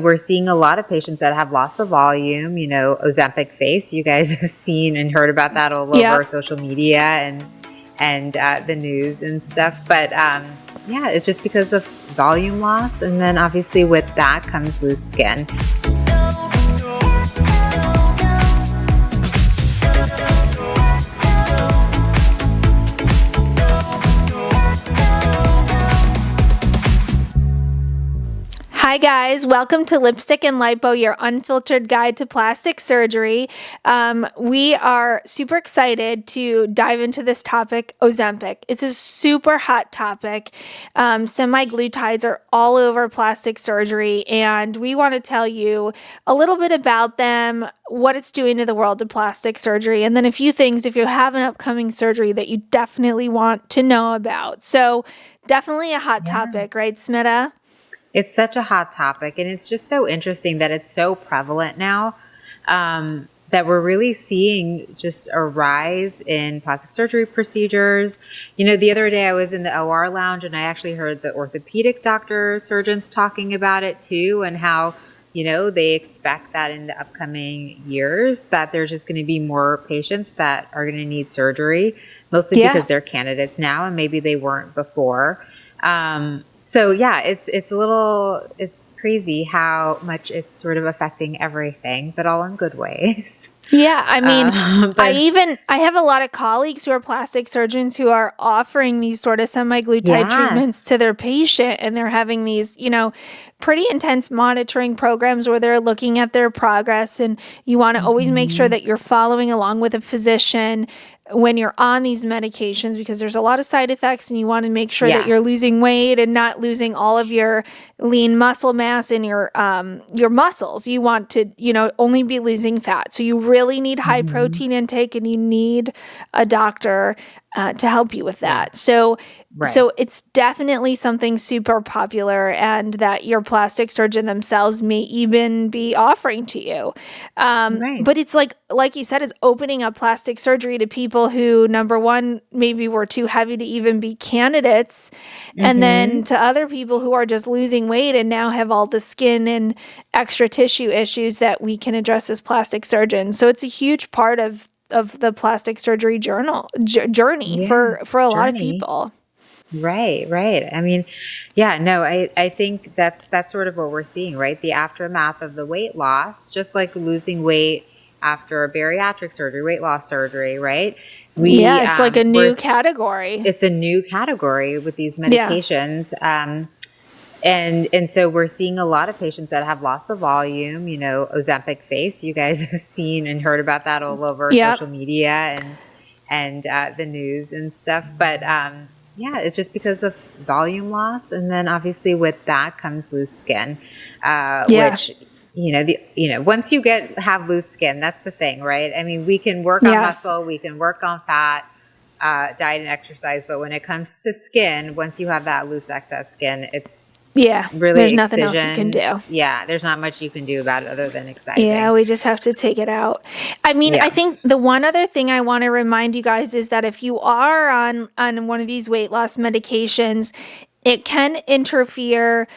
We're seeing a lot of patients that have loss of volume, Ozempic face. You guys have seen and heard about that all over social media and the news and stuff. But yeah, it's just because of volume loss. And then obviously with that comes loose skin. Hi guys, welcome to Lipstick and Lipo, your unfiltered guide to plastic surgery. We are super excited to dive into this topic, Ozempic. It's a super hot topic. Semiglutides are all over plastic surgery, and we want to tell you a little bit about them, what it's doing to the world of plastic surgery, and then a few things if you have an upcoming surgery that you definitely want to know about. So definitely a hot topic, right, Smita? It's such a hot topic, and it's just so interesting that it's so prevalent now, that we're really seeing just a rise in plastic surgery procedures. The other day I was in the OR lounge and I actually heard the orthopedic surgeons talking about it too, and how, they expect that in the upcoming years that there's just going to be more patients that are going to need surgery, mostly because they're candidates now and maybe they weren't before. So yeah, it's crazy how much it's sort of affecting everything, but all in good ways. Yeah, I mean, I have a lot of colleagues who are plastic surgeons who are offering these sort of semaglutide treatments to their patient, and they're having these, pretty intense monitoring programs where they're looking at their progress, and you want to always make sure that you're following along with a physician when you're on these medications, because there's a lot of side effects, and you want to make sure that you're losing weight and not losing all of your lean muscle mass in your muscles. You want to, only be losing fat. So you really need high protein intake, and you need a doctor to help you with that. So it's definitely something super popular, and that your plastic surgeon themselves may even be offering to you. But it's like you said, it's opening up plastic surgery to people who, number one, maybe were too heavy to even be candidates. And then to other people who are just losing weight and now have all the skin and extra tissue issues that we can address as plastic surgeons. So it's a huge part of the plastic surgery journey for a lot of people. Right. I mean, I think that's sort of what we're seeing, right? The aftermath of the weight loss, just like losing weight after bariatric surgery, weight loss surgery, right? It's like a new category. It's a new category with these medications. And so we're seeing a lot of patients that have loss of volume, Ozempic face. You guys have seen and heard about that all over social media and the news and stuff. But it's just because of volume loss. And then obviously with that comes loose skin, which, once you have loose skin, that's the thing, right? I mean, we can work on muscle, we can work on fat, diet and exercise. But when it comes to skin, once you have that loose excess skin, it's really there's nothing else you can do. Yeah, there's not much you can do about it other than excising. Yeah, we just have to take it out. I mean, I think the one other thing I want to remind you guys is that if you are on one of these weight loss medications, it can interfere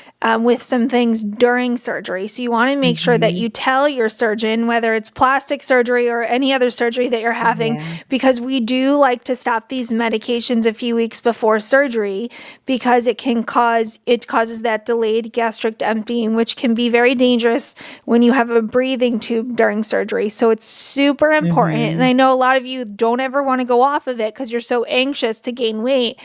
with some things during surgery. So you want to make sure that you tell your surgeon, whether it's plastic surgery or any other surgery that you're having, because we do like to stop these medications a few weeks before surgery, because it causes that delayed gastric emptying, which can be very dangerous when you have a breathing tube during surgery. So it's super important. And I know a lot of you don't ever want to go off of it because you're so anxious to gain weight.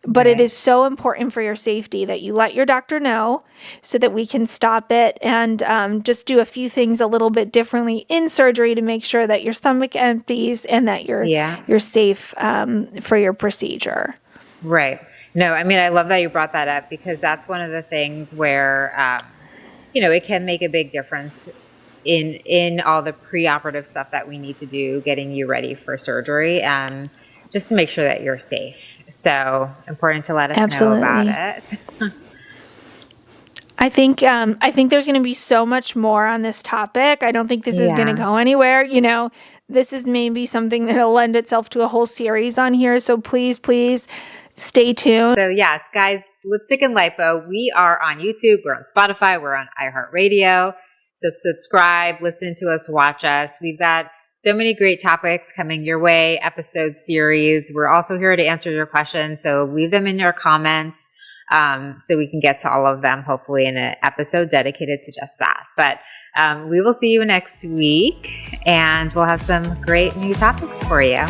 But it is so important for your safety that you let your doctor know so that we can stop it and just do a few things a little bit differently in surgery to make sure that your stomach empties and that you're safe for your procedure. Right. No, I mean, I love that you brought that up, because that's one of the things where, it can make a big difference in all the preoperative stuff that we need to do, getting you ready for surgery. Just to make sure that you're safe. So important to let us know about it. I think there's going to be so much more on this topic. I don't think this is going to go anywhere. This is maybe something that'll lend itself to a whole series on here. So please stay tuned. So yes, guys, Lipstick and Lipo. We are on YouTube. We're on Spotify. We're on iHeartRadio. So subscribe, listen to us, watch us. We've got so many great topics coming your way, episode series. We're also here to answer your questions. So leave them in your comments so we can get to all of them, hopefully in an episode dedicated to just that. But we will see you next week, and we'll have some great new topics for you.